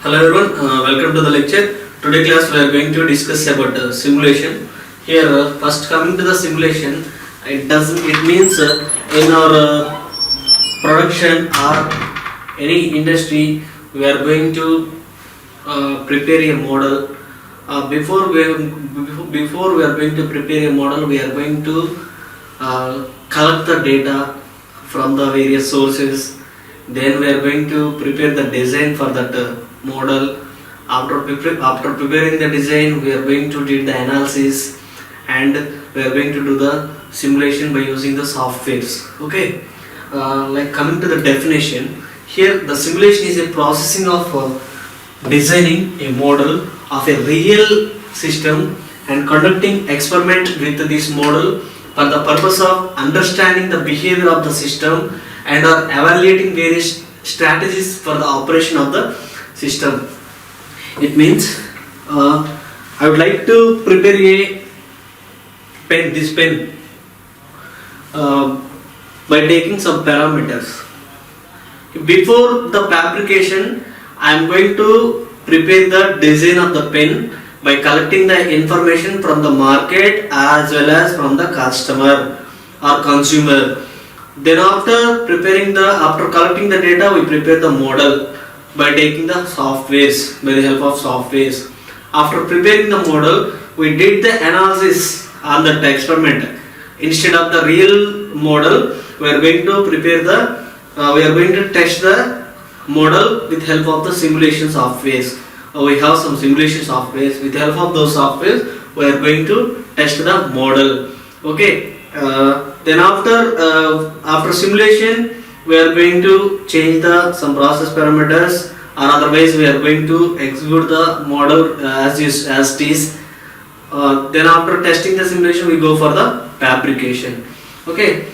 Hello everyone, welcome to the lecture. Today class we are going to discuss about simulation. Here first coming to the simulation, it means in our production or any industry we are going to prepare a model. Before we are going to prepare a model, we are going to collect the data from the various sources. Then we are going to prepare the design for that model. After preparing the design, we are going to do the analysis and we are going to do the simulation by using the softwares. Okay, like coming to the definition, here the simulation is a processing of designing a model of a real system and conducting experiment with this model for the purpose of understanding the behavior of the system and are evaluating various strategies for the operation of the system. It means I would like to prepare a pen, this pen, by taking some parameters. Before the fabrication, I am going to prepare the design of the pen by collecting the information from the market as well as from the customer or consumer. Then after collecting the data, we prepare the model by taking the softwares, by the help of softwares. After preparing the model, we did the analysis on that experiment. Instead of the real model, we are going to test the model with help of the simulation softwares. We have some simulation softwares. With the help of those softwares, we are going to test the model. Okay. Then after simulation, we are going to change some process parameters, or otherwise we are going to execute the model as it is. Then after testing the simulation, we go for the fabrication. Okay.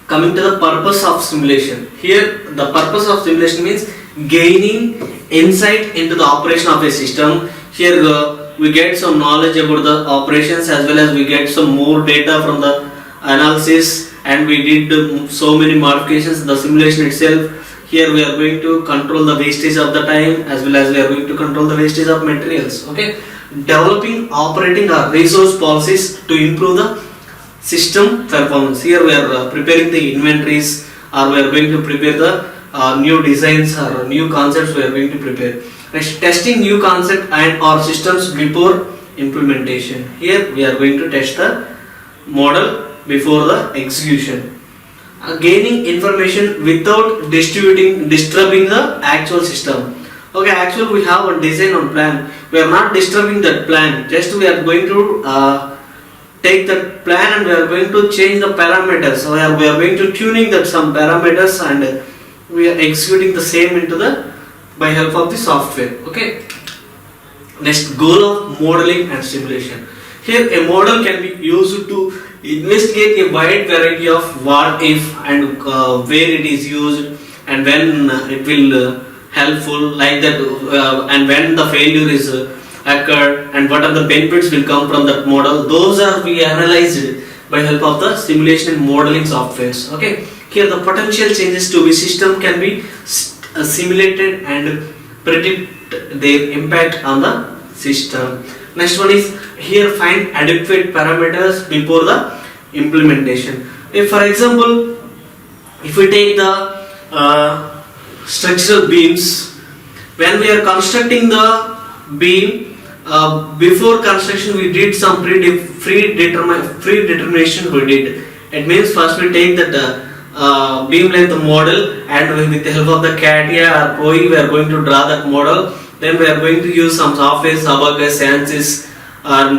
Coming to the purpose of simulation. Here the purpose of simulation means gaining insight into the operation of a system. Here we get some knowledge about the operations as well as we get some more data from the analysis, and we did so many modifications in the simulation itself. Here we are going to control the wastage of the time as well as we are going to control the wastage of materials. Okay, developing operating or resource policies to improve the system performance. Here we are preparing the inventories, or we are going to prepare the new designs or new concepts we are going to prepare. Next, testing new concept and or systems before implementation. Here we are going to test the model before the execution. Gaining information without disturbing the actual system. Okay, actually we have a design on plan. We are not disturbing that plan. Just we are going to take that plan and we are going to change the parameters. So we are going to tuning that some parameters and we are executing the same by help of the software. Okay. Next, goal of modeling and simulation. Here a model can be used to investigate a wide variety of what if and where it is used and when it will helpful, like that, and when the failure is occurred and what are the benefits will come from that model. Those are we analyzed by help of the simulation and modeling softwares. Okay. Here the potential changes to a system can be simulated and predict their impact on the system. Next one is here find adequate parameters before the implementation. If for example, if we take the structural beams, when we are constructing the beam, before construction we did some predetermination we did. It means first we take that beam length model and with the help of the CATIA or POE we are going to draw that model. Then we are going to use some software, Abacus, ANSYS, and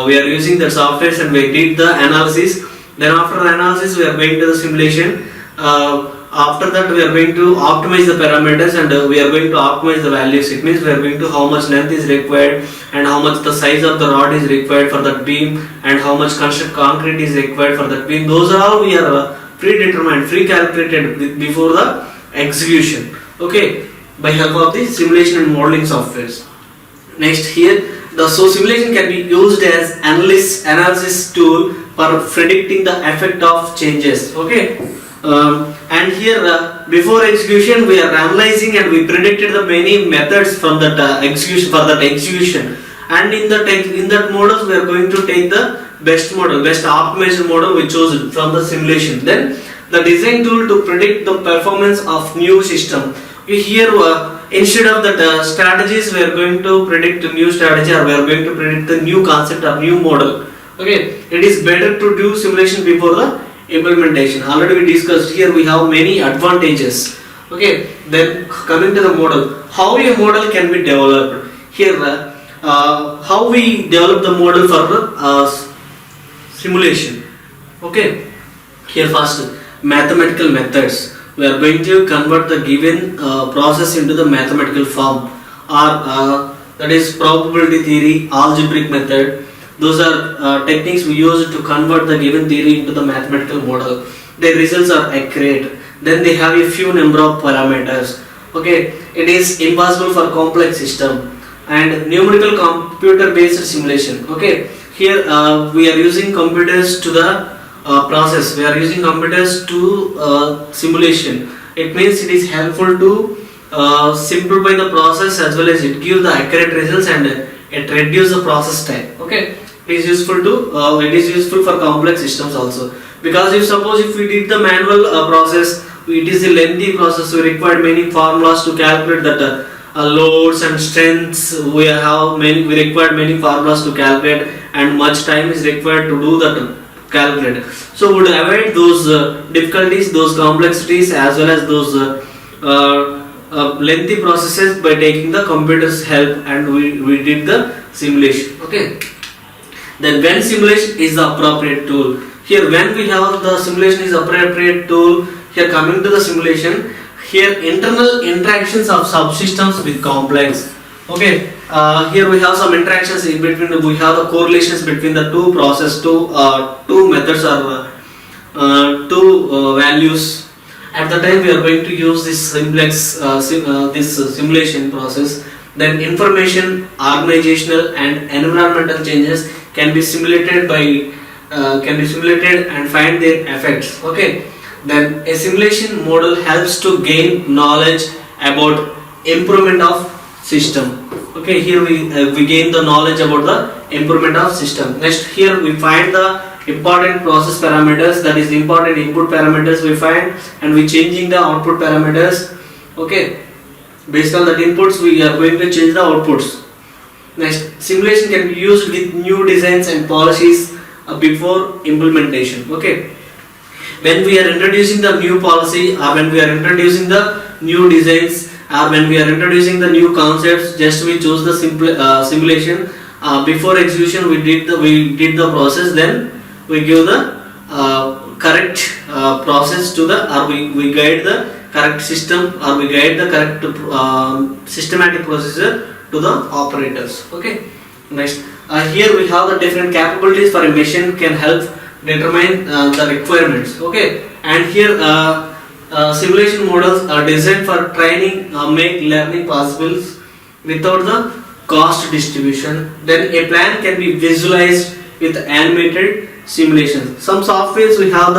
we are using the software and we did the analysis. Then after the analysis we are going to the simulation. After that we are going to optimize the parameters and we are going to optimize the values. It means we are going to how much length is required and how much the size of the rod is required for that beam and how much concrete is required for that beam. Those are all we are predetermined, pre-calculated before the execution. Okay, by help of the simulation and modeling softwares. Next, here the simulation can be used as analysis tool for predicting the effect of changes. Okay, And here before execution we are analyzing and we predicted the many methods from that execution for that execution, and in that models we are going to take the best optimized model we chose from the simulation. Then the design tool to predict the performance of new system. We here instead of that strategies we are going to predict a new strategy, or we are going to predict the new concept or new model. Okay, it is better to do simulation before the implementation. Already we discussed, here we have many advantages. Okay, then coming to the model, how a model can be developed. Here how we develop the model for the simulation. Okay, here first mathematical methods. We are going to convert the given process into the mathematical form, or that is probability theory, algebraic method. Those are techniques we use to convert the given theory into the mathematical model. The results are accurate. Then they have a few number of parameters. Okay, it is impossible for complex system. And numerical computer based simulation. Okay, here we are using computers to the process. We are using computers to simulation. It means it is helpful to simplify the process, as well as it gives the accurate results, and it reduces the process time. Okay, it is useful for complex systems also, because if we did the manual process, it is a lengthy process. We require many formulas to calculate that loads and strengths. We require many formulas to calculate, and much time is required to do that calculate. So would avoid those difficulties, those complexities, as well as those lengthy processes by taking the computer's help, and we did the simulation. Okay, then when simulation is the appropriate tool. Here when we have the simulation is appropriate tool, here coming to the simulation, here internal interactions of subsystems with complex. Okay, here we have some interactions in between. We have the correlations between the two process, two methods, or two values. At the time we are going to use this simplex this simulation process. Then information, organizational and environmental changes can be simulated and find their effects. Okay, then a simulation model helps to gain knowledge about improvement of system. Okay, here we gain the knowledge about the improvement of system. Next, here we find the important process parameters, that is important input parameters we find, and we changing the output parameters. Okay, based on that inputs we are going to change the outputs. Next, simulation can be used with new designs and policies before implementation. Okay, when we are introducing the new policy, or when we are introducing the new designs, or when we are introducing the new concepts, just we choose the simulation. Before execution we did the process, then we give the correct process to the, or we guide the correct system, or we guide the correct systematic procedure to the operators. Okay, next, here we have the different capabilities for a machine can help determine the requirements. Okay, and here simulation models are designed for training, make learning possible without the cost distribution. Then a plan can be visualized with animated simulations. Some softwares we have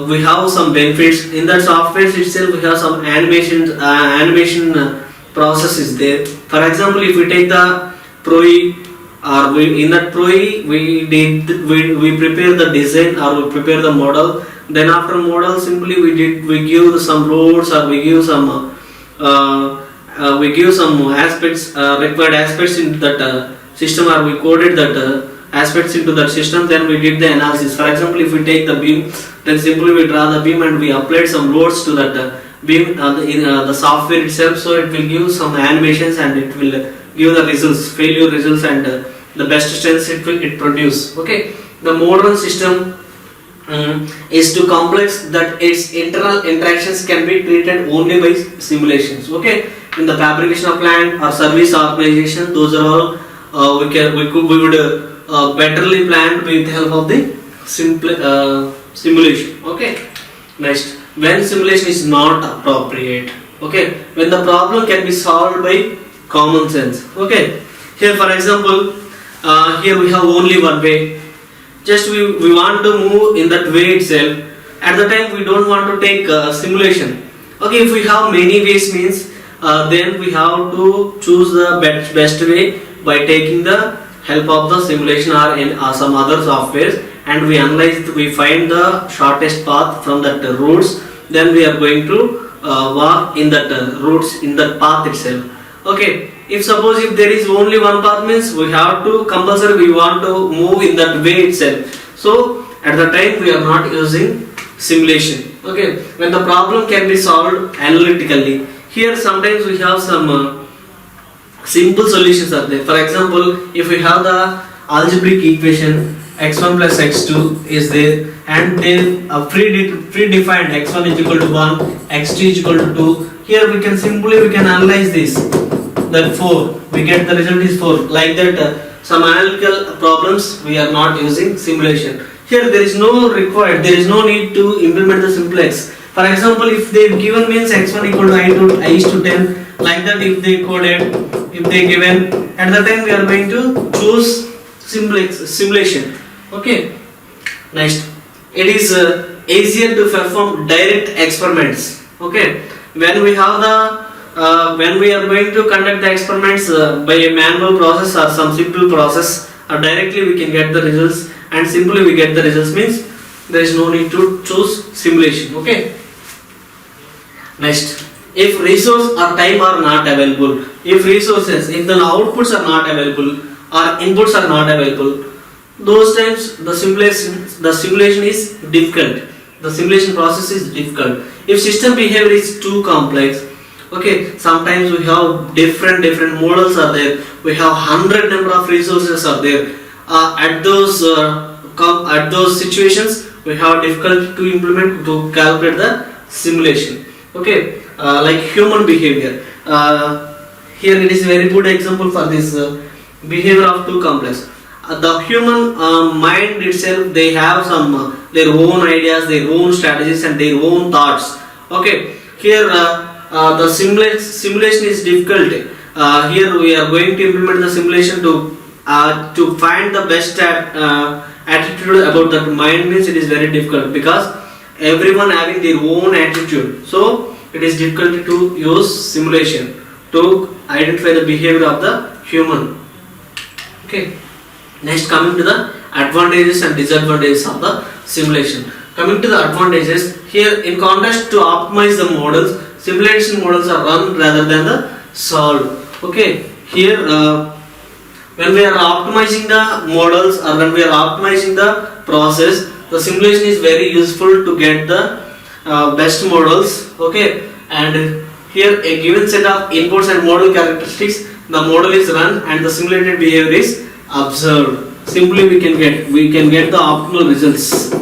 we have some benefits in that software itself. We have some animation process is there. For example, if we take the ProE, or in that ProE we prepare the design, or we prepare the model. Then after model, simply we give some roads, or we give some aspects, required aspects in that system, or we coded that aspects into that system. Then we did the analysis. For example, if we take the beam, then simply we draw the beam and we applied some loads to that beam in the software itself. So it will give some animations, and it will give the results, failure results, and the best strengths it produce. Okay, the modern system is too complex that its internal interactions can be treated only by simulations. Okay, in the fabrication of plant or service organization, those are all we would betterly planned with the help of the simulation. Okay, next, when simulation is not appropriate. Okay, when the problem can be solved by common sense. Okay, here for example, here we have only one way. Just we want to move in that way itself. at the time we don't want to take simulation. Okay, if we have many ways means then we have to choose the best way by taking the help of the simulation or in some other softwares, and we analyze, we find the shortest path from that routes, then we are going to walk in that routes in that path itself. Okay, if suppose if there is only one path means we have to compulsory we want to move in that way itself. So at the time we are not using simulation. Okay, when the problem can be solved analytically, here sometimes we have some simple solutions are there. For example, if we have the algebraic equation x1 plus x2 is there, and then predefined x1 is equal to 1, x2 is equal to 2. Here we can simply analyze this, that 4, we get the result is 4. Like that some analytical problems we are not using simulation. Here there is no required, there is no need to implement the simplex. For example, if they given means x1 equal to I is to 10, like that if they coded, if they given, at the time we are going to choose simulation. Okay, next, it is easier to perform direct experiments. Okay, when we have the when we are going to conduct the experiments by a manual process or some simple process, or directly we can get the results, and simply we get the results means there is no need to choose simulation. Okay, next, if resource or time are not available, if resources, if the outputs are not available or inputs are not available, those times the simulation is difficult, the simulation process is difficult. If system behavior is too complex, okay, sometimes we have different models are there, we have 100 number of resources are there, at those situations we have difficulty to implement, to calculate the simulation. Okay, like human behavior, here it is very good example for this behavior of too complex. The human mind itself, they have some their own ideas, their own strategies and their own thoughts. Okay, here the simulation is difficult. Here we are going to implement the simulation to find the best attitude about that mind means it is very difficult, because everyone having their own attitude, so it is difficult to use simulation to identify the behavior of the human. Okay, next, coming to the advantages and disadvantages of the simulation. Coming to the advantages, here in contrast to optimize the models, simulation models are run rather than the solved. Okay, here when we are optimizing the models or when we are optimizing the process, the simulation is very useful to get the best models. Okay, and here a given set of inputs and model characteristics, the model is run and the simulated behavior is observed. Simply we can get the optimal results.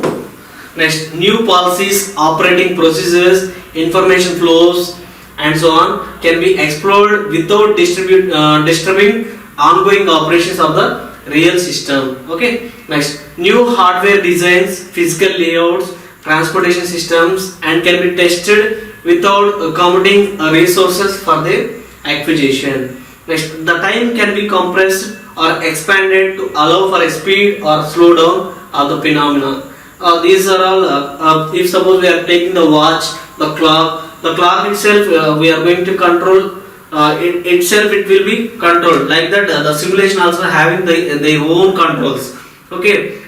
Next, new policies, operating procedures, information flows and so on can be explored without disturbing ongoing operations of the real system. Okay, next, new hardware designs, physical layouts, transportation systems, and can be tested without committing resources for their acquisition. Next, the time can be compressed or expanded to allow for a speed or slowdown of the phenomena. These are all, if suppose we are taking the watch, the clock itself we are going to control, it will be controlled. Like that the simulation also having their own controls. Okay,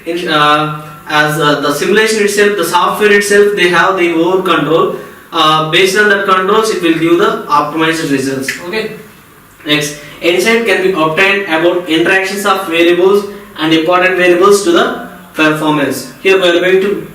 as the simulation itself, the software itself, they have their own control. Based on that controls, it will give the optimized results. Okay, next, insight can be obtained about interactions of variables and important variables to the performance. Here we are going to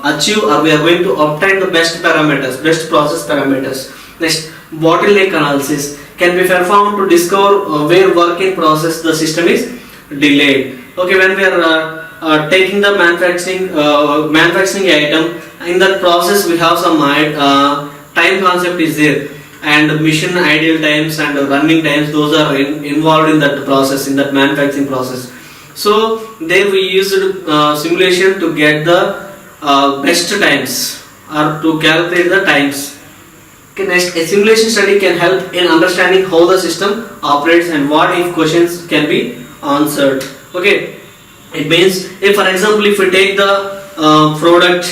achieve, or we are going to obtain the best parameters, best process parameters. Next, bottleneck analysis can be performed to discover where work in process the system is delayed. Okay, when we are taking the manufacturing item, in that process we have some time concept is there, and mission idle times and running times, those are involved in that process, in that manufacturing process. So there we used simulation to get the best times or to calculate the times. Okay, next, a simulation study can help in understanding how the system operates and what if questions can be answered. Okay, it means if for example if we take the product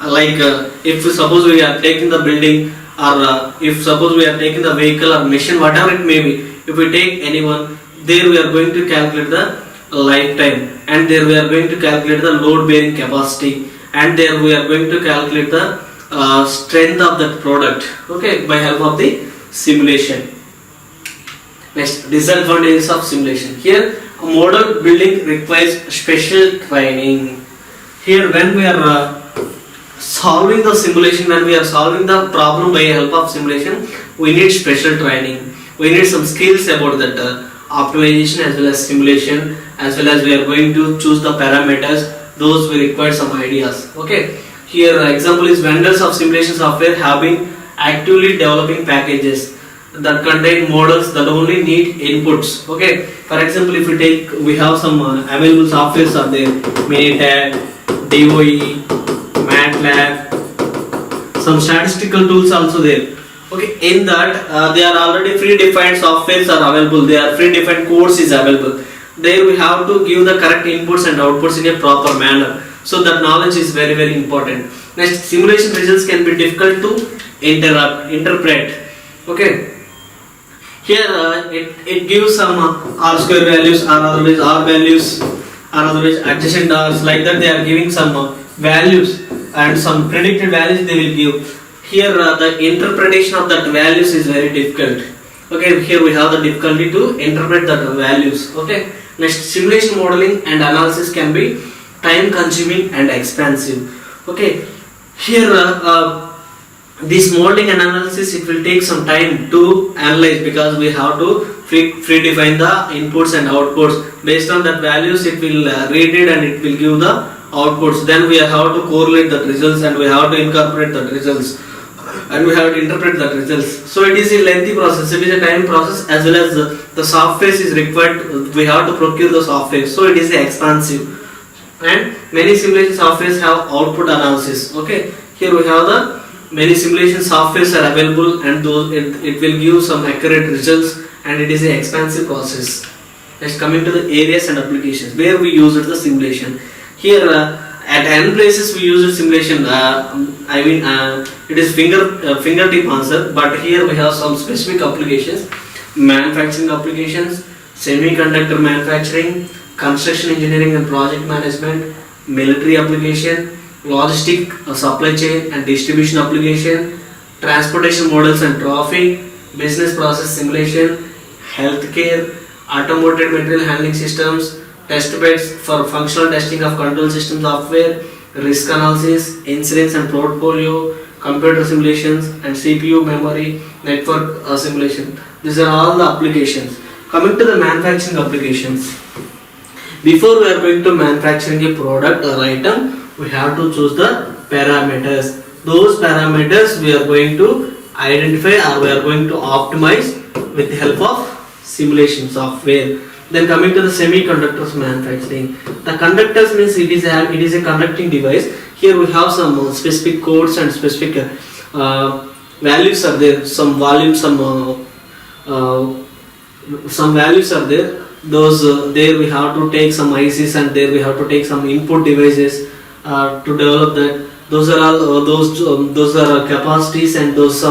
if suppose we are taking the building, or if suppose we are taking the vehicle or machine, whatever it may be, if we take anyone, there we are going to calculate the lifetime, and there we are going to calculate the load bearing capacity, and there we are going to calculate the strength of that product, okay, by help of the simulation. Next, disadvantages of simulation. Here, a model building requires special training. Here, when we are solving the simulation, when we are solving the problem by help of simulation, we need special training. We need some skills about that optimization as well as simulation, as well as we are going to choose the parameters. Those we require some ideas. Okay. Here, example is vendors of simulation software have been actively developing packages that contain models that only need inputs. Okay. For example, if we take, we have some available softwares are there: Minitab, DOE, MATLAB, some statistical tools also there. Okay, in that they are already predefined softwares are available. They are predefined codes is available. There we have to give the correct inputs and outputs in a proper manner. So that knowledge is very very important. Next, simulation results can be difficult to interpret. Okay. Here it gives some R square values, or otherwise R values, or otherwise adjacent R's, like that they are giving some values and some predicted values they will give. Here the interpretation of that values is very difficult. Okay, here we have the difficulty to interpret that values. Okay. Next, simulation modeling and analysis can be time consuming and expensive. Okay. Here this modeling and analysis, it will take some time to analyze, because we have to predefine the inputs and outputs. Based on that values, it will read it and it will give the outputs. Then we have to correlate the results, and we have to incorporate the results, and we have to interpret the results. So it is a lengthy process, it is a time process, as well as the software is required. We have to procure the software, so it is expensive. And many simulation softwares have output analysis. Okay, here we have the many simulation softwares are available, and those it will give some accurate results, and it is an expensive process. Next, coming to the areas and applications where we use the simulation. Here at n places we use simulation. It is fingertip answer, but here we have some specific applications: manufacturing applications, semiconductor manufacturing, construction engineering and project management, military application, logistic, supply chain and distribution application, transportation models and traffic, business process simulation, healthcare, automated material handling systems, test beds for functional testing of control system software, risk analysis, insurance and portfolio, computer simulations, and CPU memory network simulation. These are all the applications. Coming to the manufacturing applications. Before we are going to manufacturing a product or item, we have to choose the parameters. Those parameters we are going to identify, or we are going to optimize with the help of simulation software. Then coming to the semiconductors manufacturing. The conductors means it is a conducting device. Here we have some specific codes and specific values are there. Some volume, some values are there. Those there we have to take some ICs, and there we have to take some input devices to develop that. Those are all those are capacities, and those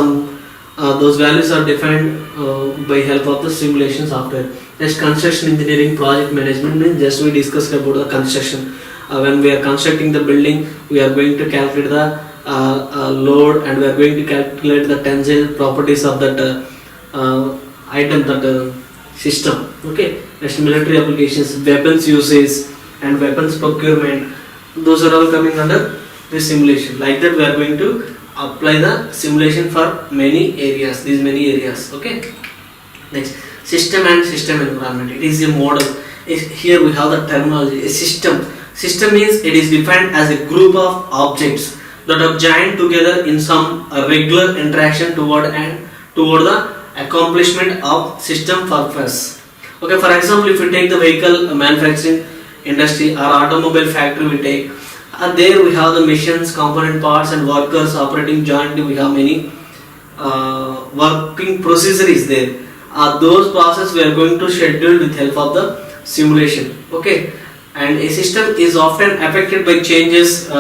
values are defined by help of the simulation software. Next, construction engineering project management means just we discussed about the construction. When we are constructing the building, we are going to calculate the load, and we are going to calculate the tensile properties of that item, that system. Okay. Next, military applications, weapons usage and weapons procurement. Those are all coming under this simulation. Like that, we are going to apply the simulation for many areas. These many areas. Okay. Next, system and system environment. It is a model. Here we have the terminology. A system. System means it is defined as a group of objects that are joined together in some regular interaction toward the accomplishment of system purpose. Okay, for example, if we take the vehicle manufacturing industry or automobile factory, we take there we have the machines, component parts, and workers operating jointly. We have many working procedure is there. Those processes we are going to schedule with help of the simulation. Okay, and a system is often affected by changes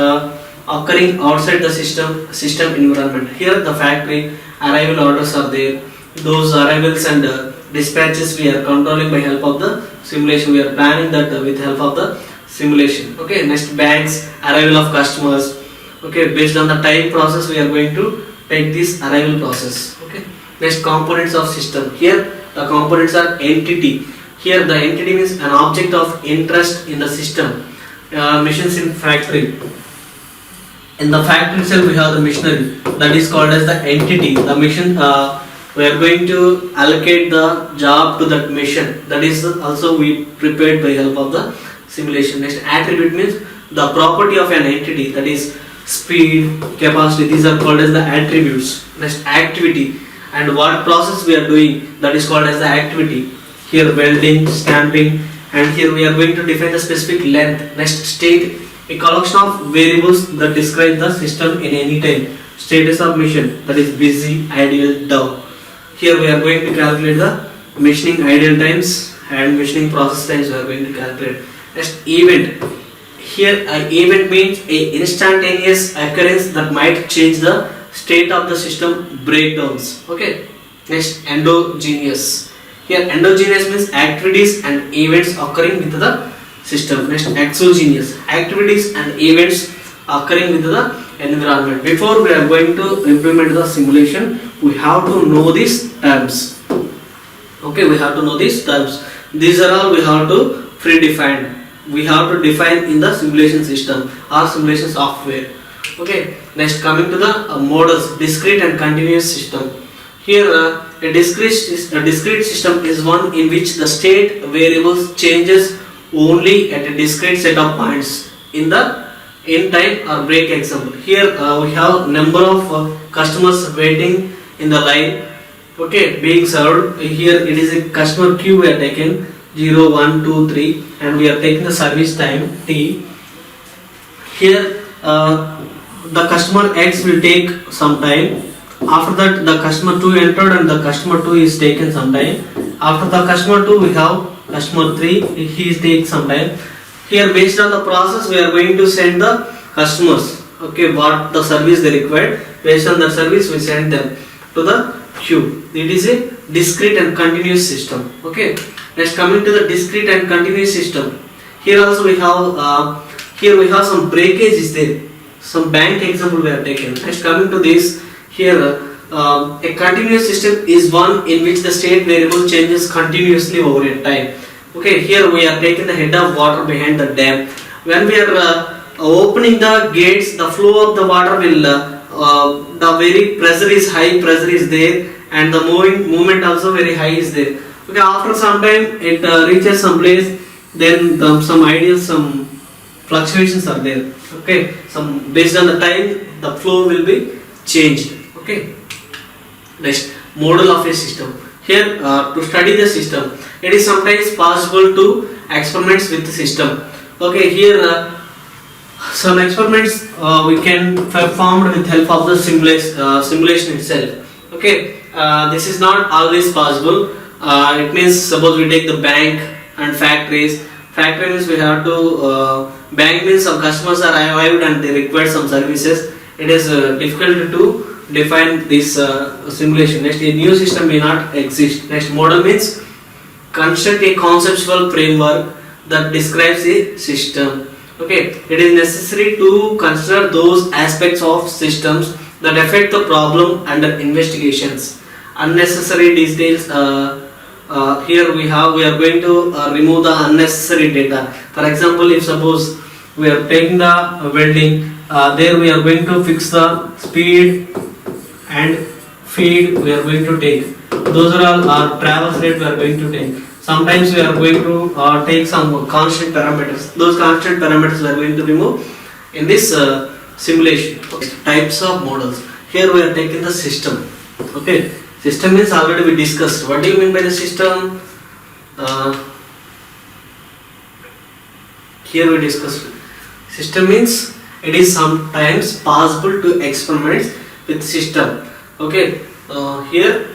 occurring outside the system environment. Here the factory arrival orders are there. Those arrivals and dispatches we are controlling by help of the simulation. We are planning that with help of the simulation. Okay, next bags, arrival of customers. Okay, based on the time process we are going to take this arrival process. Okay, next components of system. Here the components are entity. Here the entity means an object of interest in the system. Machines in factory. In the factory itself we have the machinery, that is called as the entity. The machine, we are going to allocate the job to that machine. That is also we prepared by help of the simulation. Next attribute means the property of an entity, that is speed, capacity. These are called as the attributes. Next activity, and what process we are doing, that is called as the activity. Here welding, stamping, and here we are going to define the specific length. Next state, a collection of variables that describe the system in any time. Status of machine, that is busy, ideal, down. Here we are going to calculate the machining ideal times and machining process times we are going to calculate. Next event. Here an event means a instantaneous occurrence that might change the state of the system breakdowns. Okay. Next endogenous. Here endogenous means activities and events occurring with the system. Next exogenous, activities and events occurring with the environment. Before we are going to implement the simulation, we have to know these terms. Okay, we have to know these terms. These are all we have to predefine. We have to define in the simulation system or simulation software. Okay, next coming to the models, discrete and continuous system. Here a discrete system is one in which the state variables changes only at a discrete set of points in time or break example. Here we have number of customers waiting in the line, okay, being served. Here it is a customer queue we are taking 0, 1, 2, 3 and we are taking the service time T. Here the customer X will take some time. After that the customer 2 entered and the customer 2 is taken some time. After the customer 2 we have customer 3, he takes some time. Here based on the process we are going to send the customers, okay, what the service they required. Based on the service we send them to the queue. It is a discrete and continuous system. Okay, next coming to the discrete and continuous system. Here also we have some breakage is there. Some bank example we have taken. Next coming to this, here a continuous system is one in which the state variable changes continuously over a time. Okay, here we are taking the head of water behind the dam. When we are opening the gates, the flow of the water will, the very pressure is high, pressure is there, and the movement also very high is there. Okay, after some time it reaches some place, then some fluctuations are there. Okay, some based on the time the flow will be changed. Okay, next model of a system. Here to study the system, it is sometimes possible to experiments with the system. Okay, here some experiments we can perform with help of the simulation itself. Okay, this is not always possible. It means suppose we take the bank and factories. Factory means we have to bank means some customers are arrived and they require some services. It is difficult to define this simulation. Next, a new system may not exist. Next, model means construct a conceptual framework that describes a system. Okay, it is necessary to consider those aspects of systems that affect the problem under investigations. Unnecessary details. Here we are going to remove the unnecessary data. For example, if suppose we are taking the welding, there we are going to fix the speed and feed we are going to take. Those are all our travel rate we are going to take. Sometimes we are going to take some constant parameters. Those constant parameters we are going to remove in this simulation. Types of models. Here we are taking the system. Okay, system means already we discussed. What do you mean by the system? Here we discussed. System means it is sometimes possible to experiment with system. Okay, here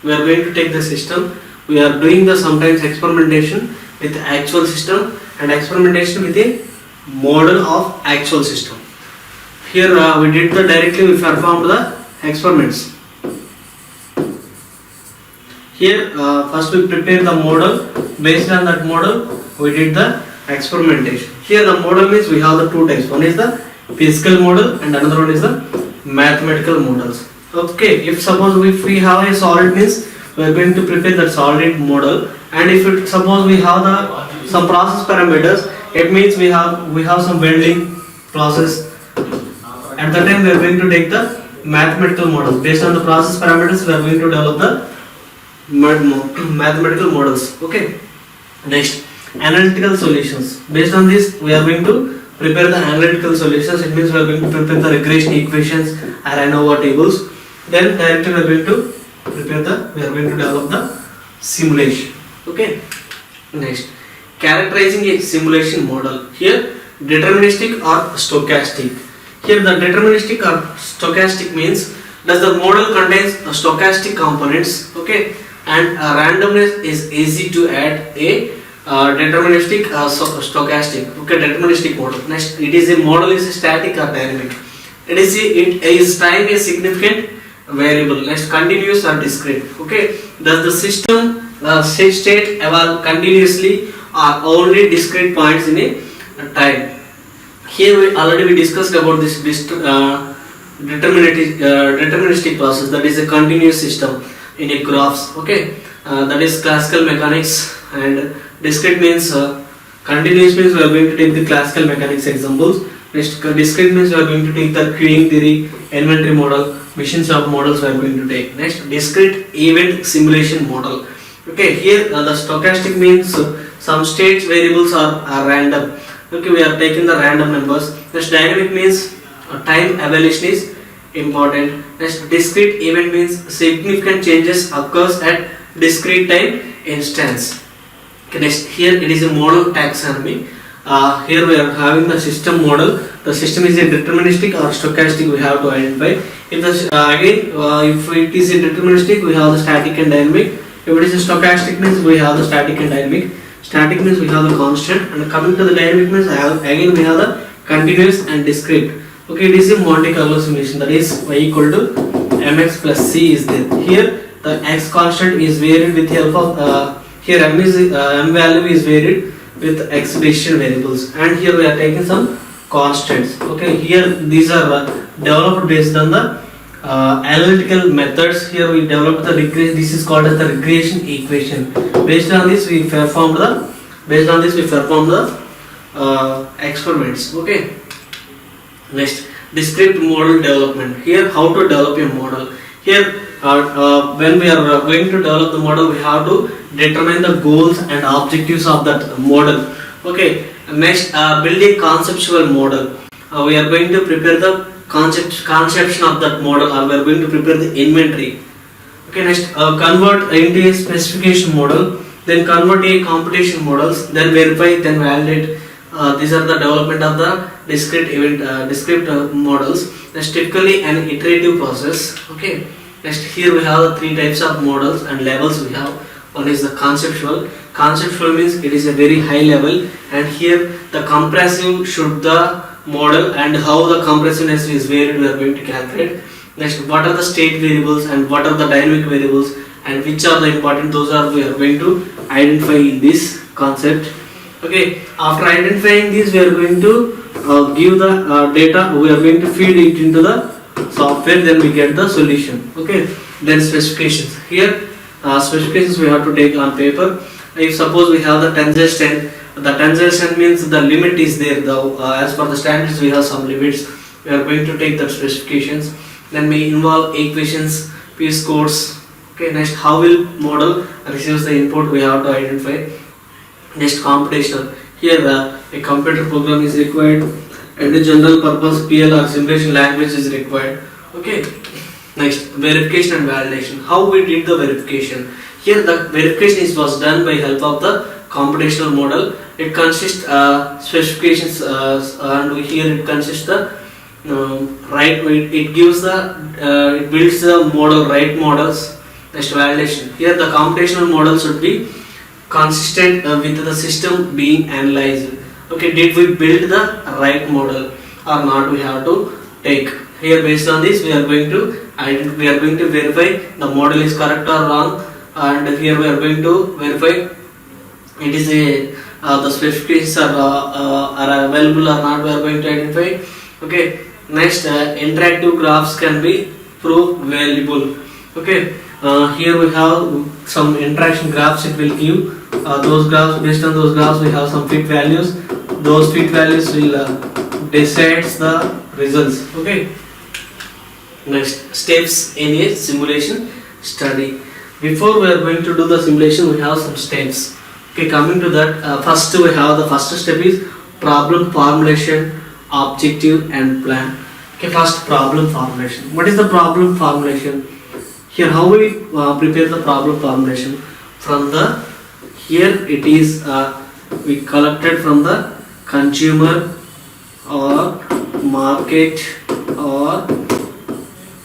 we are going to take the system. We are doing the sometimes experimentation with actual system and experimentation with a model of actual system. here we did the directly we performed the experiments. Here first we prepare the model. Based on that model we did the experimentation. Here the model means we have the two types. One is the physical model and another one is the mathematical models. Okay, if suppose we have a solid means we are going to prepare that solid model, and if it suppose we have the some process parameters, it means we have some welding process. At that time we are going to take the mathematical model. Based on the process parameters we are going to develop the mathematical models. Okay, next analytical solutions. Based on this we are going to prepare the analytical solutions. It means we are going to prepare the regression equations or ANOVA tables. Then directly we are going to develop the simulation. Okay, next characterizing a simulation model. Here deterministic or stochastic. Here the deterministic or stochastic means does the model contains stochastic components, okay, and randomness is easy to add a deterministic stochastic, okay, deterministic model. Next, it is a model is static or dynamic. It is time a significant variable. Next, continuous or discrete. Okay, does the system state evolve continuously or only discrete points in a time? Here we already discussed about this deterministic process, that is a continuous system in a graphs. Okay, that is classical mechanics, and discrete means continuous means we are going to take the classical mechanics examples. Next, discrete means we are going to take the queuing theory, inventory model, machine shop models we are going to take. Next, discrete event simulation model. Okay, here the stochastic means some state variables are random. Okay, we are taking the random numbers. Next, dynamic means time evaluation is important. Next, discrete event means significant changes occurs at discrete time instance. Okay, next, here it is a model taxonomy. Here we are having the system model. The system is a deterministic or stochastic, we have to identify. If the if it is a deterministic, we have the static and dynamic. If it is a stochastic means we have the static and dynamic. Static means we have the constant, and coming to the dynamic means again we have the continuous and discrete. Okay, it is a Monte Carlo simulation, that is y equal to mx plus c is there. Here the x constant is varied with help of here m value is varied with x decision variables, and here we are taking some constants. Okay, here these are developed based on the analytical methods. Here we developed the regression. This is called as the regression equation. Based on this we performed the experiments. Okay, next, discrete model development. Here how to develop a model. Here when we are going to develop the model, we have to determine the goals and objectives of that model. Okay, next, build a conceptual model. We are going to prepare the conception of that model, or we are going to prepare the inventory. Okay, next, convert into a specification model, then convert a computation models, then verify, then validate. These are the development of the discrete models. That's typically an iterative process. Okay, next, here we have the three types of models and levels we have. One is the conceptual. Conceptual means it is a very high level, and here the compressive should the model and how the compressiveness is varied we are going to calculate. Next, what are the state variables and what are the dynamic variables and which are the important, those are we are going to identify in this concept. Okay, after identifying this we are going to give the data, we are going to feed it into the software, then we get the solution. Okay, then specifications. Here specifications we have to take on paper. If suppose we have the tensile strength, the tensile strength means the limit is there. As per the standards we have some limits. We are going to take the specifications. Then we involve equations, p-scores. Okay, next, how will model receives the input we have to identify. Next, computational. Here a computer program is required and a general purpose PL or simulation language is required. Okay, next, verification and validation. How we did the verification. Here the verification was done by help of the computational model. It consists specifications and here it consists the it gives the it builds the model, right models. Next, validation. Here the computational model should be consistent with the system being analyzed. Okay, did we build the right model or not? We have to take. Here based on this we are going to verify the model is correct or wrong, and here we are going to verify it is a the specifications are available or not, we are going to identify. Okay, next interactive graphs can be proved valuable. Okay, here we have some interaction graphs. It will give those graphs. Based on those graphs we have some fit values. Those fit values will decides the results. Okay, next steps in a simulation study. Before we are going to do the simulation, we have some steps. Okay, coming to that, first we have the first step is problem formulation, objective and plan. Okay, first problem formulation. What is the problem formulation? Here how we prepare the problem formulation? From the, here it is we collected from the consumer or market or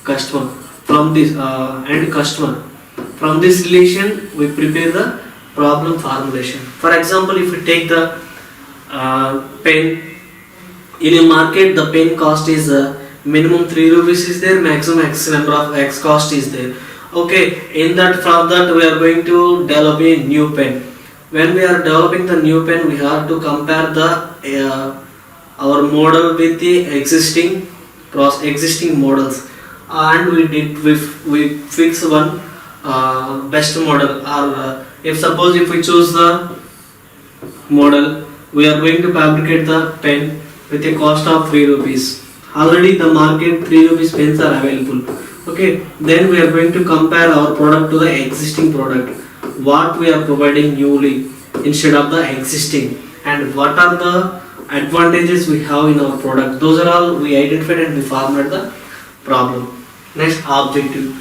customer, from this and customer. From this relation we prepare the problem formulation. For example, if we take the pen, in a market the pen cost is minimum 3 rupees is there, maximum x number of x cost is there. Okay, in that, from that we are going to develop a new pen. When we are developing the new pen, we have to compare the our model with the existing models, and we fix one best model, or if suppose if we choose the model, we are going to fabricate the pen with a cost of 3 rupees. Already the market 3 rupees pens are available. Okay, then we are going to compare our product to the existing product, what we are providing newly instead of the existing, and what are the advantages we have in our product. Those are all we identified and we formulated the problem. Next, objective.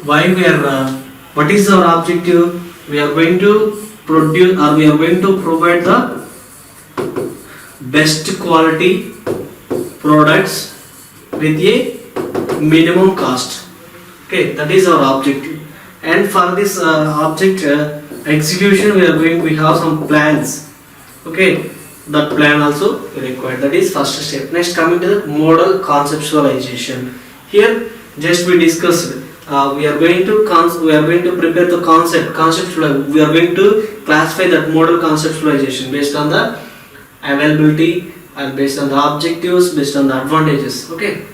Why we are what is our objective? We are going to produce, or we are going to provide the best quality products with a minimum cost. Okay, that is our objective. And for this object execution, we have some plans. Okay, that plan also required. That is first step. Next, coming to the model conceptualization. Here just we discussed. We are going to prepare the conceptual. We are going to classify that model conceptualization based on the availability and based on the objectives, based on the advantages. Okay.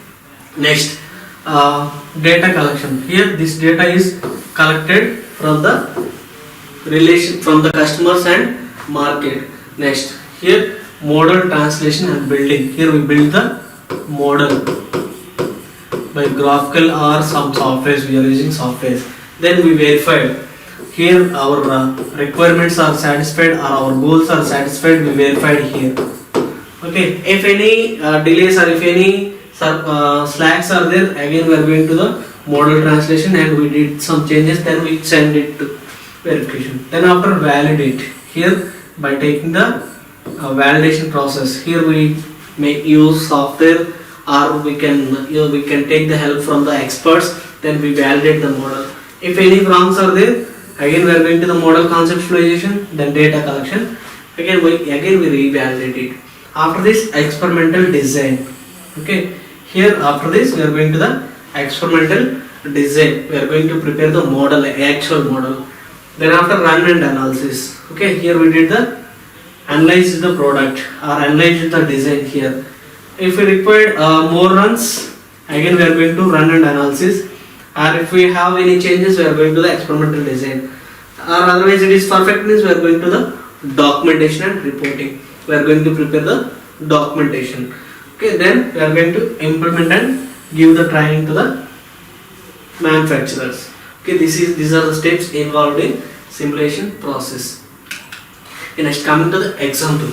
Next, data collection. Here this data is collected from the relation from the customers and market. Next, here model translation and building. Here we build the model by graphical or some softwares. We are using softwares. Then we verified. Here our requirements are satisfied or our goals are satisfied. We verified here. Okay. If any delays or if any slacks are there, again we are going to the model translation and we did some changes. Then we send it to verification. Then after validate. Here by taking the validation process. Here we make use software, or we can take the help from the experts. Then we validate the model. If any wrongs are there, again we are going to the model conceptualization, then data collection. Again we revalidate it. After this, experimental design. Okay. Here after this we are going to the experimental design. We are going to prepare the model, actual model. Then after run and analysis. Okay. Here we did the analyze the product or analyze the design here. If we require more runs, again we are going to run and analysis, or if we have any changes we are going to the experimental design, or otherwise it is perfect means we are going to the documentation and reporting. We are going to prepare the documentation. Okay, then we are going to implement and give the training to the manufacturers. Okay, these are the steps involved in simulation process. Okay, next coming to the example.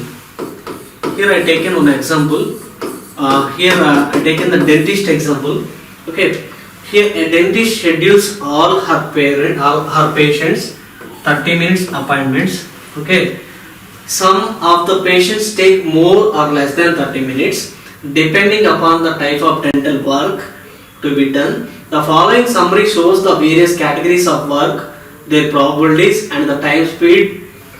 Here I taken one example. Here I taken the dentist example. Okay, here a dentist schedules all her patients 30 minutes appointments. Okay, some of the patients take more or less than 30 minutes depending upon the type of dental work to be done. The following summary shows the various categories of work, their probabilities and the time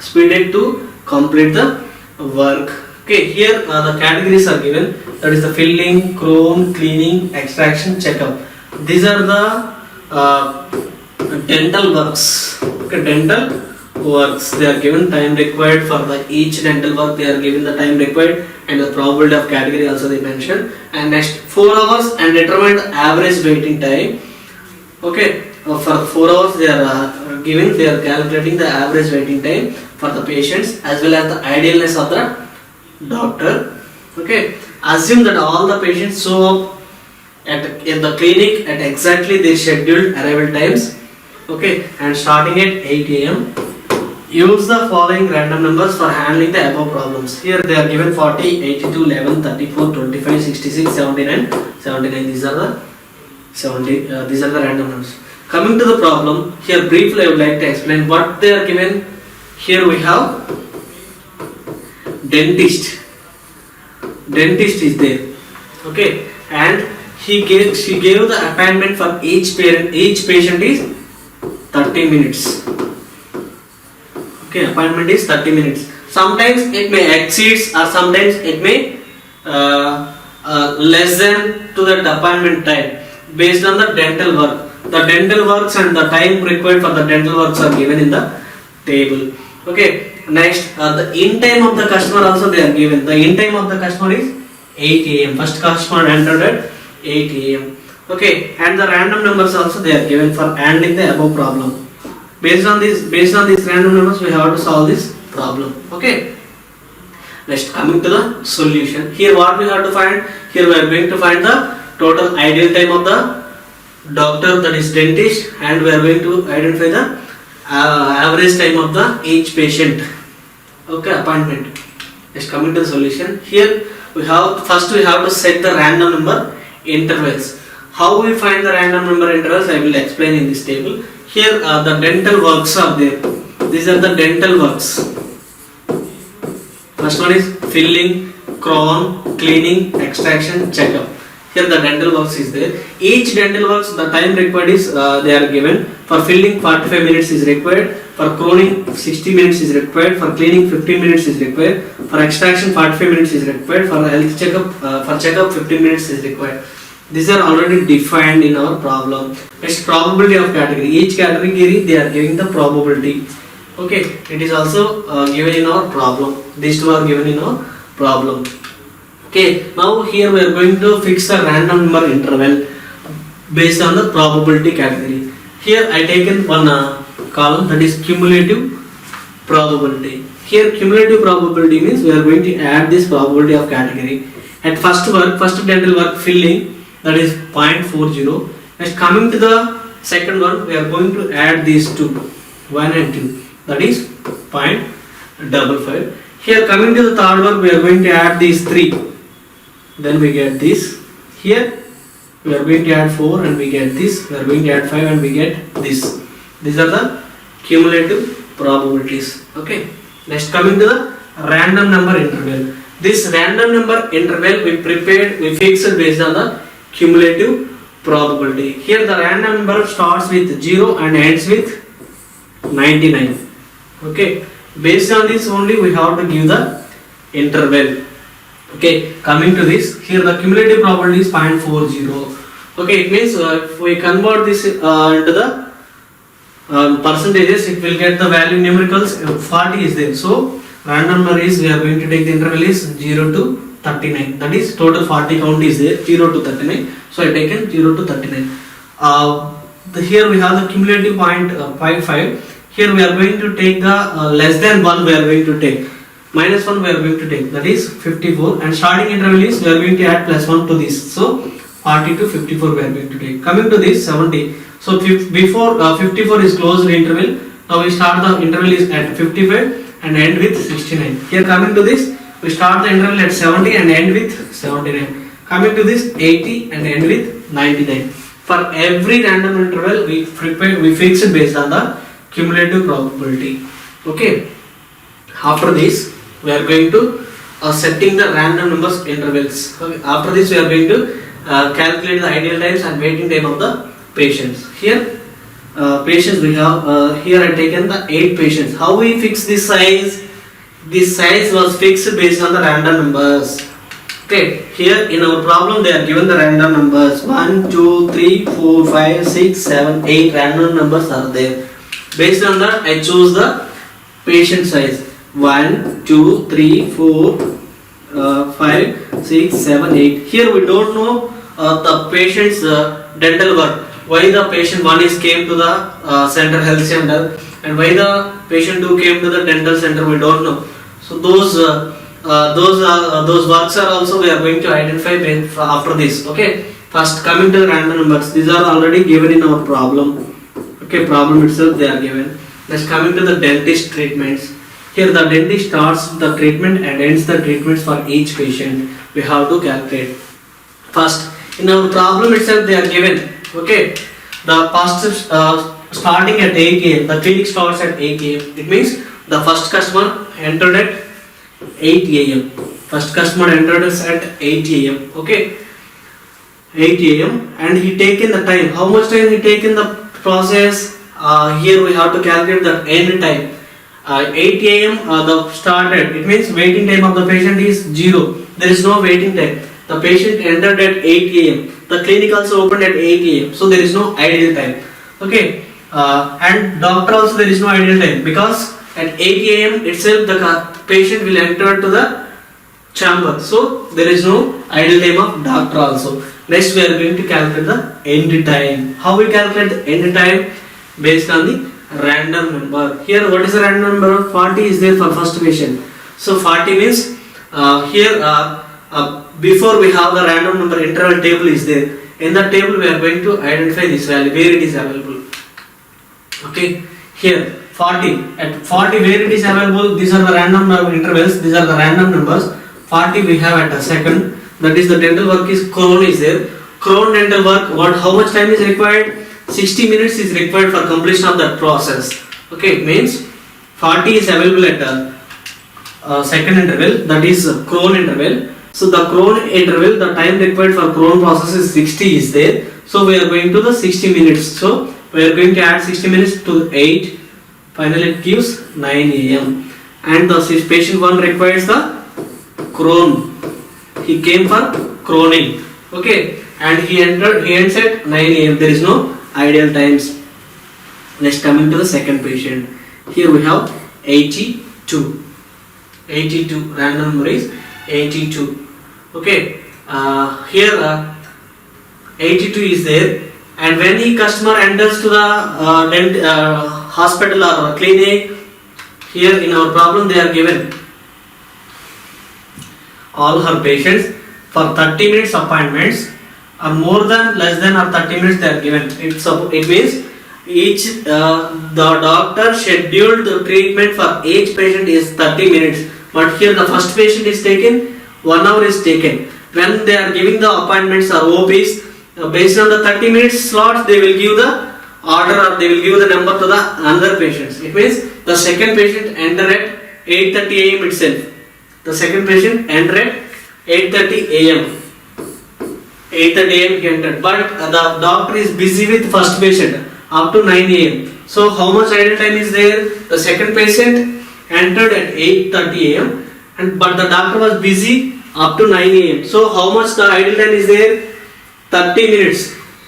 speeded to complete the work. Okay, here the categories are given. that is the filling, crown, cleaning, extraction, checkup. These are the dental works. Okay, dental works. They are given time required for the each dental work. They are given the time required and the probability of category also they mentioned. And next 4 hours and determine the average waiting time. Okay, for 4 hours they are giving. They are calculating the average waiting time for the patients as well as the idealness of the doctor. Okay, assume that all the patients show up in the clinic at exactly their scheduled arrival times. Okay, and starting at 8 a.m. Use the following random numbers for handling the above problems. Here they are given 40, 82, 11, 34, 25, 66, 79, 79. These are the 70. These are the random numbers. Coming to the problem, here briefly I would like to explain what they are given. Here we have dentist. Dentist is there. Okay, and she gave the appointment for each parent. Each patient is 30 minutes. Okay, appointment is 30 minutes. Sometimes it may exceeds or sometimes it may less than to that appointment time based on the dental work. The dental works and the time required for the dental works are given in the table. Okay, next the in time of the customer also they are given. The in time of the customer is 8 a.m. First customer entered at 8 a.m. Okay, and the random numbers also they are given for handling the above problem. Based on these random numbers, we have to solve this problem. Okay. Next, coming to the solution. Here, what we have to find? Here, we are going to find the total ideal time of the doctor, that is dentist, and we are going to identify the average time of the each patient. Okay, appointment. Next, coming to the solution. Here, we have to set the random number intervals. How we find the random number intervals? I will explain in this table. Here the dental works are there. These are the dental works. First one is filling, crown, cleaning, extraction, checkup. Here the dental works is there. Each dental works, the time required is they are given. For filling 45 minutes is required. For crowning 60 minutes is required. For cleaning 15 minutes is required. For extraction 45 minutes is required. For health checkup, for checkup 15 minutes is required. These are already defined in our problem. Next, probability of category. Each category they are giving the probability. Okay, it is also given in our problem. These two are given in our problem. Okay, now here we are going to fix a random number interval based on the probability category. Here I taken one column, that is cumulative probability. Here cumulative probability means we are going to add this probability of category. At first dental work filling, that is 0.40. Next, coming to the second one, we are going to add these two, 1 and 2, that is 0.55. Here coming to the third one, we are going to add these 3, then we get this. Here we are going to add 4 and we get this. We are going to add 5 and we get this. These are the cumulative probabilities. Okay. Next, coming to the random number interval. This random number interval we fixed based on the cumulative probability. Here the random number starts with 0 and ends with 99. Okay, based on this only we have to give the interval. Okay, coming to this, here the cumulative probability is 0.40. Okay, it means if we convert this into the percentages, it will get the value numericals. 40 is there, so random number is, we are going to take the interval is 0 to 39. That is total 40 count is there, 0 to 39. So I taken 0 to 39. Here we have the cumulative 0.55. Here we are going to take the less than 1 we are going to take. Minus 1 we are going to take, that is 54, and starting interval is we are going to add plus 1 to this. So 40 to 54 we are going to take. Coming to this 70. So before 54 is closed interval. Now we start the interval is at 55 and end with 69. Here coming to this, we start the interval at 70 and end with 79. Coming to this 80 and end with 99. For every random interval we fix it based on the cumulative probability. Okay. After this we are going to setting the random numbers intervals. Okay. After this we are going to calculate the ideal times and waiting time of the patients. Here patients we have here I taken the 8 patients. How we fix this size? This size was fixed based on the random numbers. Okay, here in our problem they are given the random numbers 1, 2, 3, 4, 5, 6, 7, 8 random numbers are there. Based on that, I choose the patient size 1, 2, 3, 4, 5, 6, 7, 8. Here we don't know the patient's dental work. Why the patient 1 is came to the center health center and why the patient 2 came to the dental center, we don't know. So those works are also we are going to identify after this. Okay, first coming to the random numbers, these are already given in our problem. Okay, problem itself they are given. Next coming to the dentist treatments. Here the dentist starts the treatment and ends the treatments for each patient. We have to calculate. First in our problem itself they are given. Okay, the first starting at 8 am. The clinic starts at 8 am. It means the first customer entered at 8 am. First customer entered us at 8 am. Okay, 8 am and he taken the time. How much time he taken the process? Here we have to calculate the end time. 8 am the started. It means waiting time of the patient is 0. There is no waiting time. The patient entered at 8 am. The clinic also opened at 8 am. So there is no ideal time. Okay, and doctor also there is no ideal time because at 8 am itself the patient will enter to the chamber. So there is no ideal time of doctor also. Next we are going to calculate the end time. How we calculate the end time? Based on the random number. Here what is the random number? 40 is there for first patient. So 40 means before we have the random number interval table is there. In that table we are going to identify this value where it is available. Okay, here 40 at 40 where it is available. These are the random number intervals. These are the random numbers. 40 we have at a second. That is the dental work is crown is there. Crown dental work. How much time is required? 60 minutes is required for completion of that process. Okay, it means 40 is available at a second interval, that is crown interval. So the crown interval, the time required for crown process is 60 is there. So we are going to the 60 minutes. So we are going to add 60 minutes to 8. Finally it gives 9 am. And the patient 1 requires the crown. He came for crowning. Okay, and he ends at 9 am. There is no ideal times. Next coming to the second patient. Here we have 82. 82 random number is 82. Okay, here 82 is there, and when the customer enters to the hospital or clinic, here in our problem they are given all her patients for 30 minutes appointments or more than less than or 30 minutes they are given. It means each the doctor scheduled the treatment for each patient is 30 minutes, but here the first patient is taken 1 hour is taken. When they are giving the appointments or OPs, based on the 30 minutes slots they will give the order or they will give the number to the another patients. It means the second patient enter at 8:30 am itself. The second patient enter at 8:30 am. 8:30 am he entered, but the doctor is busy with first patient up to 9 am. So how much idle time is there? The second patient entered at 8:30 am, but the doctor was busy up to 9 am. So how much the idle time is there? 30 minutes.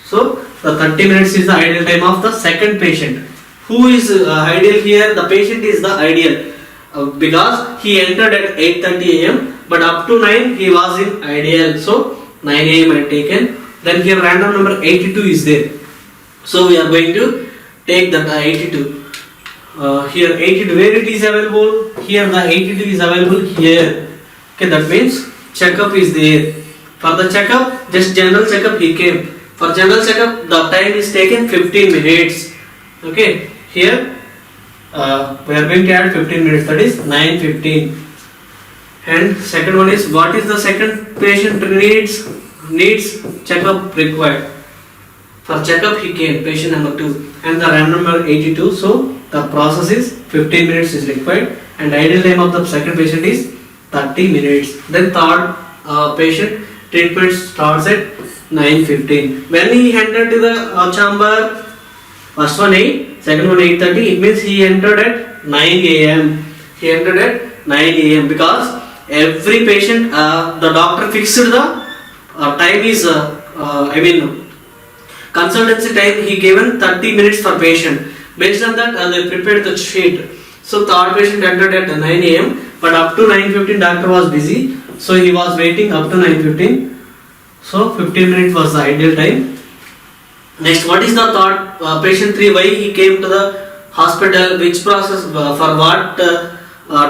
So the 30 minutes is the ideal time of the second patient. Who is ideal here? The patient is the ideal because he entered at 8:30 am, but up to 9 he was in ideal. So 9 am I taken. Then here random number 82 is there. So we are going to take the 82. Here 82 where it is available? Here the 82 is available here. Okay, that means checkup is there. For the checkup, just general checkup he came. For general checkup, the time is taken 15 minutes. Okay, here we are going to add 15 minutes, that is 9:15. And second one is what is the second patient needs checkup required. For checkup he came, patient number 2, and the random number 82. So the process is 15 minutes is required, and ideal time of the second patient is 30 minutes. Then third patient treatment starts at 9:15. When he entered to the chamber, first one 8, second one 8:30. It means he entered at 9 am. He entered at 9 am because every patient, the doctor fixed the time is consultancy time he given 30 minutes per patient. Based on that, they prepared the sheet. So third patient entered at 9 a.m. but up to 9:15 doctor was busy, so he was waiting up to 9:15. So 15 minutes was the ideal time. Next, what is the third patient 3? Why he came to the hospital? Which process? For what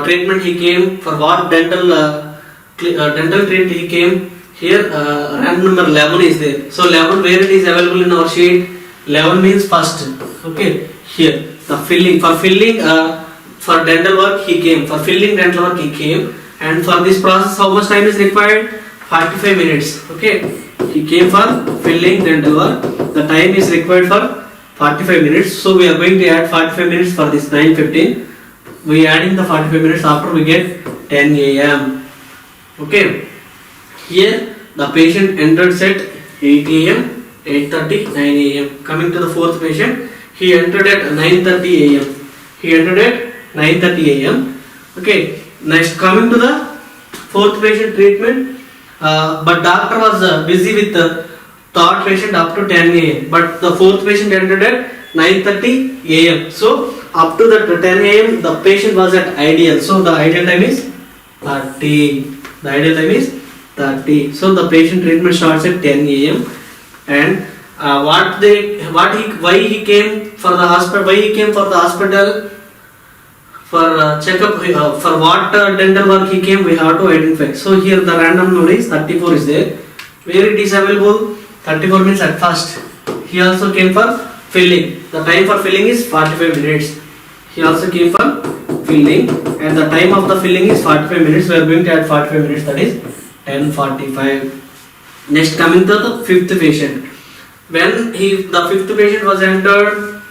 treatment he came? For what dental treatment he came? Here random number 11 is there. So 11, where it is available in our sheet? 11 means first. Okay, here the filling, for filling for dental work he came. For filling dental work he came. And for this process, how much time is required? 45 minutes. Okay, he came for filling dental work. The time is required for 45 minutes. So we are going to add 45 minutes for this 9:15. We are adding the 45 minutes after we get 10 a.m. Okay. Here the patient entered at 8 a.m., 8:30, 9 a.m. Coming to the fourth patient, he entered at 9:30 a.m. He entered at 9:30 a.m. Okay. Next, coming to the fourth patient treatment, but doctor was busy with the third patient up to 10 a.m. But the fourth patient entered at 9:30 a.m. So up to the 10 a.m. the patient was at ideal. So the ideal time is 30. The ideal time is 30. So the patient treatment starts at 10 a.m. And why he came for the hospital? Why he came for the hospital? For checkup, for what dental work he came, we have to identify. So here the random number is 34 is there. Where it is available? 34 means at first. He also came for filling. The time for filling is 45 minutes. He also came for filling, and the time of the filling is 45 minutes. We are going to add 45 minutes, that is 10:45. Next, coming to the fifth patient. When the fifth patient was entered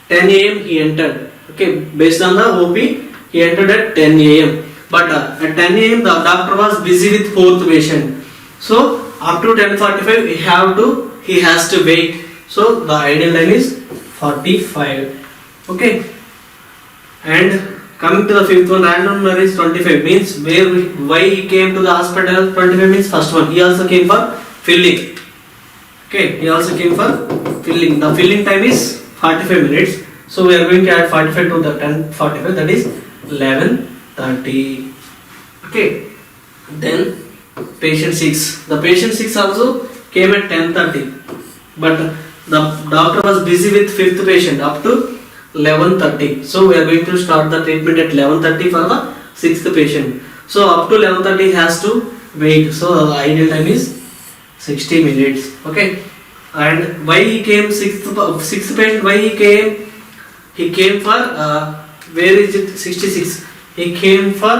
10 a.m. he entered. Okay, based on the OP, he entered at 10 a.m. But at 10 a.m. the doctor was busy with fourth patient. So up to 10:45 he has to wait. So the ideal time is 45. Okay. And coming to the fifth one, random number is 25. Means why he came to the hospital? 25 means first one. He also came for filling. Okay, he also came for filling. The filling time is 45 minutes. So we are going to add 45 to the 10:45. That is 11:30. Okay. Then patient 6. The patient 6 also came at 10:30. But the doctor was busy with fifth patient up to 11:30. So we are going to start the treatment at 11:30 for the sixth patient. So up to 11:30 he has to wait. So the ideal time is 60 minutes. Okay. And why he came sixth patient? Why he came? He came for where is it? 66. He came for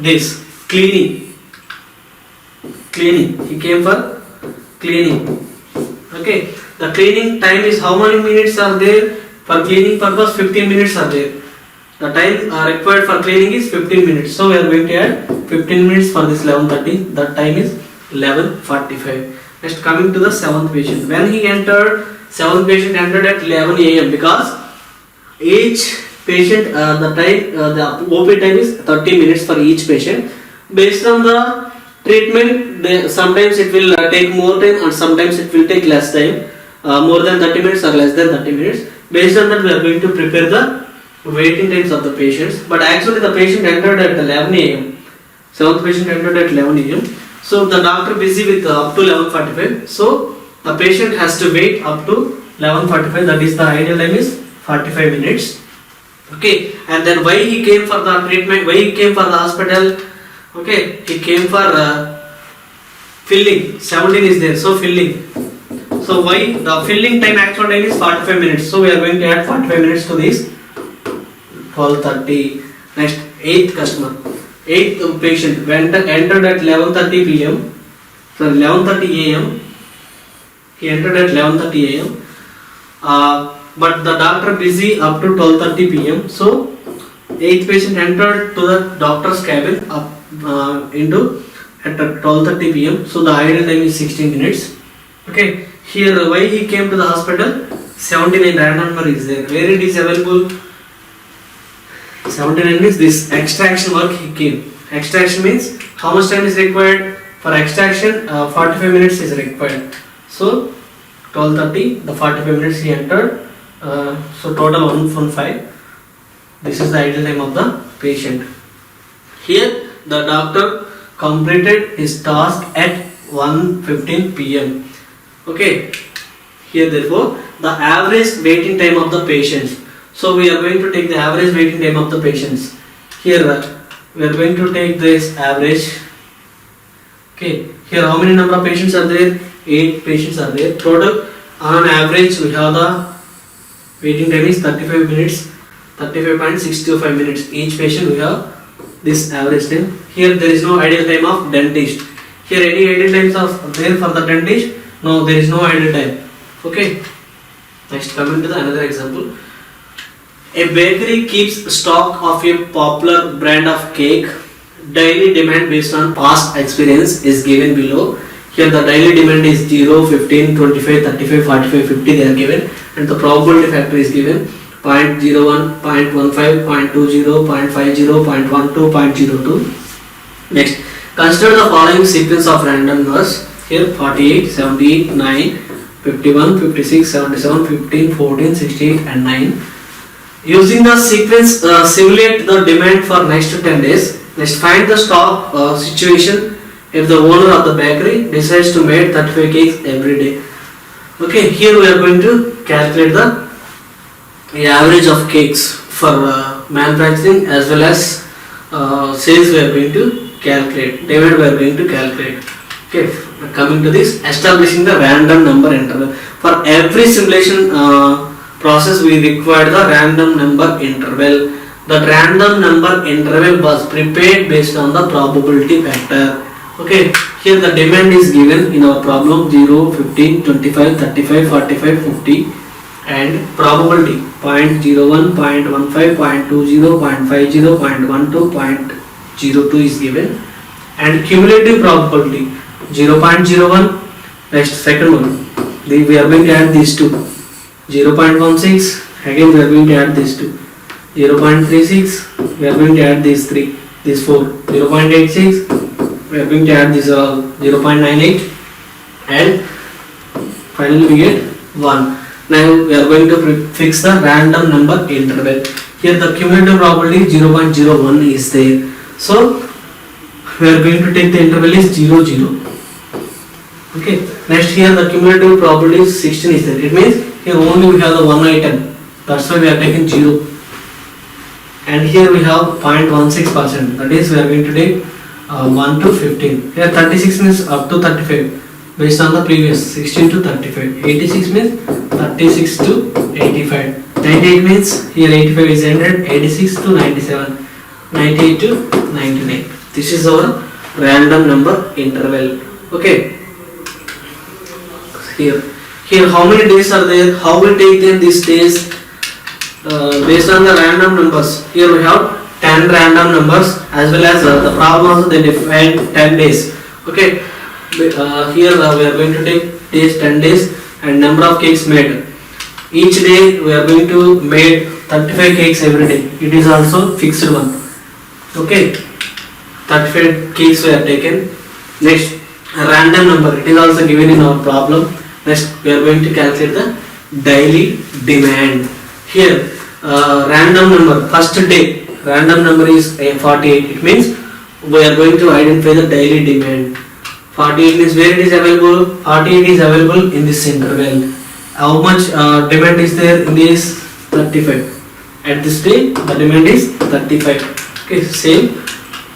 this cleaning. He came for cleaning. Okay. The cleaning time is how many minutes are there? For cleaning purpose 15 minutes are there. The time required for cleaning is 15 minutes. So we are going to add 15 minutes for this 11:30. The time is 11:45. Next, coming to the seventh patient. When he entered, seventh patient entered at 11 a.m. because each patient the OP time is 30 minutes for each patient. Based on the treatment, sometimes it will take more time and sometimes it will take less time, more than 30 minutes or less than 30 minutes. Based on that, we are going to prepare the waiting times of the patients. But actually the patient entered at 11 a.m. Seventh patient entered at 11 a.m. So the doctor busy with up to 11:45. So the patient has to wait up to 11:45. That is the ideal time is 45 minutes. Okay. And then why he came for the treatment? Why he came for the hospital? Okay. He came for filling. 17 is there. So filling. So why the filling time, actual time is 45 minutes. So we are going to add 45 minutes to this. 12:30. Next, eighth customer. Eighth patient entered at 11:30 p.m. So 11:30 a.m. He entered at 11:30 a.m. But the doctor busy up to 12:30 p.m. So eighth patient entered to the doctor's cabin at 12:30 p.m. So the ideal time is 60 minutes. Okay. Here why he came to the hospital? 79 random number is there. Where it is available? 79 means this extraction work he came. Extraction means how much time is required for extraction? 45 minutes is required. So 12:30, the 45 minutes he entered. So total 115. This is the ideal time of the patient. Here the doctor completed his task at 1:15 p.m. Okay. Here therefore the average waiting time of the patients. So we are going to take the average waiting time of the patients. Here we are going to take this average. Okay. Here how many number of patients are there? 8 patients are there. Total on average we have the waiting time is 35 minutes. 35.625 minutes. Each patient we have this average time. Here there is no ideal time of dentist. Here any ideal times are there for the dentist? No, there is no ideal time. Okay. Next, coming to the another example. A bakery keeps stock of a popular brand of cake. Daily demand based on past experience is given below. Here the daily demand is 0, 15, 25, 35, 45, 50 they are given, and the probability factor is given 0.01, 0.15, 0.20, 0.50, 0.12, 0.02. Next, consider the following sequence of random numbers. Here 48, 78, 9, 51, 56, 77, 15, 14, 68 and 9. Using the sequence, simulate the demand for next 10 days. Next, find the stock situation if the owner of the bakery decides to make 35 cakes every day. Okay, here we are going to calculate the average of cakes for manufacturing as well as sales we are going to calculate. Demand we are going to calculate. Okay, coming to this, establishing the random number interval. For every simulation process we require the random number interval. The random number interval was prepared based on the probability factor. Okay, here the demand is given in our problem 0, 15, 25, 35, 45, 50 and probability 0.01, 0.15, 0.20, 0.50, 0.12, 0.02 is given and cumulative probability 0.01. Next, second one, we are going to add these two. 0.16, again we are going to add these two. 0.36, we are going to add these three, these four. 0.86, we are going to add this 0.98 and finally we get 1. Now we are going to fix the random number interval. Here the cumulative probability 0.01 is there. So we are going to take the interval is 0, 0. Okay. Next, here the cumulative probability is 16 is there. It means here only we have the one item. That's why we are taking 0. And here we have 0.16%. That is we are going to take 1 to 15. Here 36 means up to 35. Based on the previous 16 to 35. 86 means 36 to 85. 98 means here 85 is ended. 86 to 97. 98 to 99. This is our random number interval. Okay. Here how many days are there? How we take them these days? Based on the random numbers. Here we have 10 random numbers as well as the problem also they define 10 days. Okay. Here we are going to take days 10 days and number of cakes made. Each day we are going to make 35 cakes every day. It is also fixed one. Okay. 35 cakes we have taken. Next, a random number. It is also given in our problem. Next, we are going to calculate the daily demand. Here, random number. First day, random number is 48. It means we are going to identify the daily demand. 48 means where it is available. 48 is available in this interval. How much demand is there in this? 35. At this day, the demand is 35. Okay, same.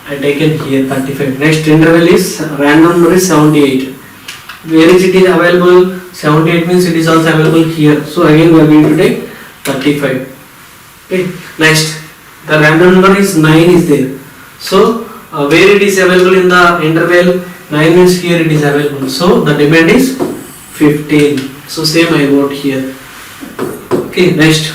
I taken here 35. Next interval is random number is 78. Where is it is available? 78 means it is also available here. So again we are going to take 35. Okay. Next, the random number is 9 is there. So where it is available in the interval? 9 means here it is available. So the demand is 15. So same I wrote here. Okay. Next,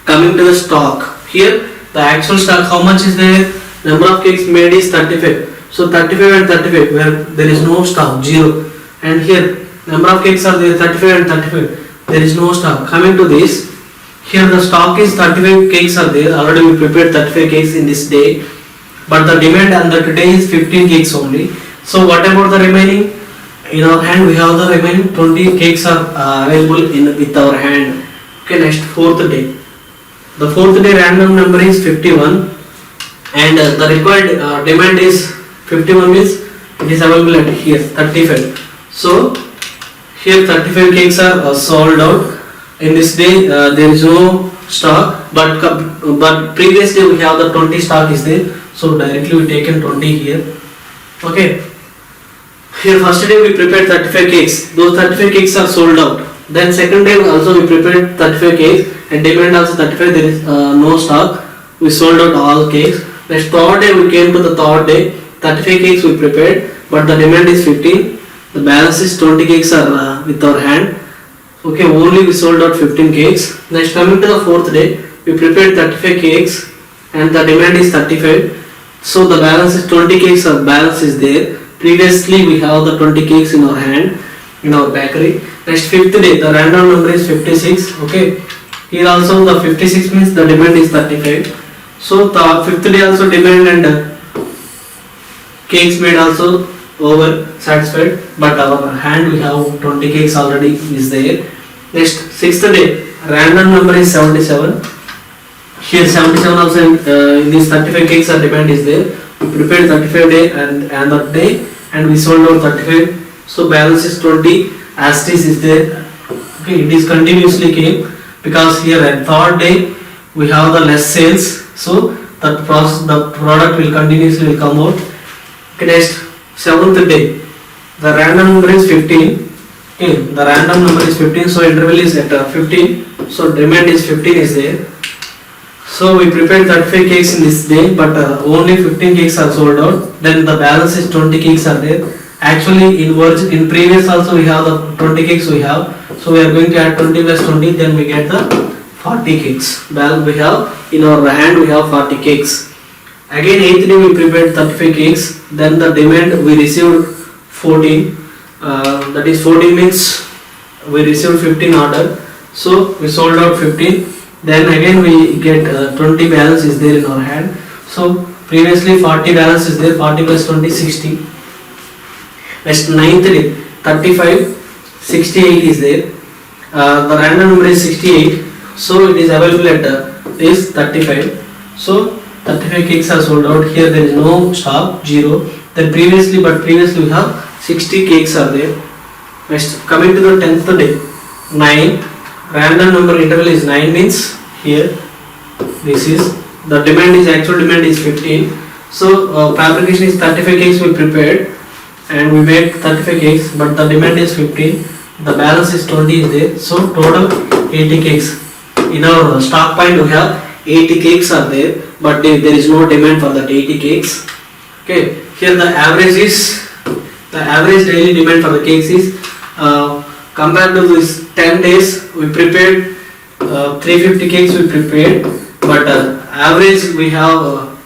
coming to the stock. Here the actual stock, how much is there? Number of cakes made is 35. So 35 and 35 where there is no stock, 0. And here number of cakes are there, 35 and 35. There is no stock. Coming to this, here the stock is 35 cakes are there. Already we prepared 35 cakes in this day. but the demand on that day is 15 cakes only. So what about the remaining? In our hand we have the remaining 20 cakes are available in with our hand. Okay, next fourth day. The fourth day random number is 51 and the required demand is 51 means it is available at here 35. So here 35 cakes are sold out. In this day there is no stock, but previous day we have the 20 stock is there. So directly we taken 20 here. Okay. Here first day we prepared 35 cakes. Those 35 cakes are sold out. Then second day also we prepared 35 cakes and demand also 35. There is no stock. We sold out all cakes. Next third day we came to the third day. 35 cakes we prepared, but the demand is 15. The balance is 20 cakes are with our hand. Okay, only we sold out 15 cakes. Next coming to the fourth day, we prepared 35 cakes and the demand is 35. So the balance is 20 cakes or balance is there. Previously we have the 20 cakes in our hand in our bakery. Next fifth day, the random number is 56. Okay, here also the 56 means the demand is 35. So the fifth day also demand and cakes made also over satisfied, but our hand we have 20 cakes already is there. Next sixth day, random number is 77. Here 77 also in these 35 cakes are demand is there. We prepared 35 day and that day and we sold out 35. So balance is 20 as this is there. Okay, it is continuously came because here at third day we have the less sales. So the product will continuously will come out. Okay, next seventh day, the random number is 15. Okay, the random number is 15. So interval is at 15. So demand is 15 is there. So we prepared 35 cakes in this day, but only 15 cakes are sold out. Then the balance is 20 cakes are there. Actually, in previous also we have the 20 cakes we have. So we are going to add 20 plus 20, then we get the 40 cakes. Balance we have in our hand we have 40 cakes. Again 8th day we prepared 35 cakes. Then the demand we received 14. That is 14 means we received 15 order. So we sold out 15. Then again we get 20 balance is there in our hand. So previously 40 balance is there, 40 plus 20 60. Next 9th day 35 68 is there. The random number is 68. So it is available at is 35. So 35 cakes are sold out. Here there is no stock, 0. Then previously we have 60 cakes are there. Next coming to the 10th day 9. Random number interval is 9 means here this is the demand is actual demand is 15. So fabrication is 35 cakes we prepared and we made 35 cakes, but the demand is 15. The balance is 20 is there. So total 80 cakes. In our stock point we have 80 cakes are there, but there is no demand for that 80 cakes. Okay, here the average daily demand for the cakes is compared to this 10 days we prepared 350 cakes we prepared, but average we have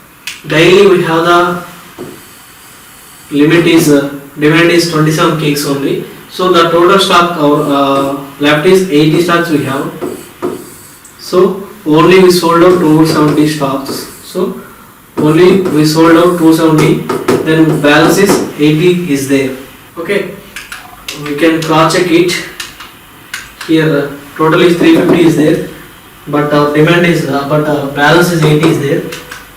daily we have the limit is demand is 27 cakes only. So the total stock left is 80 stocks we have. So only we sold out 270 stocks. So only we sold out 270. Then balance is 80 is there. Okay, we can cross check it. Here total is 350 is there, but demand is balance is 80 is there.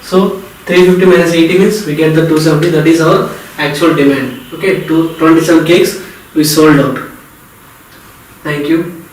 So 350 minus 80 means we get the 270. That is our actual demand. Okay, 27 cakes we sold out. Thank you.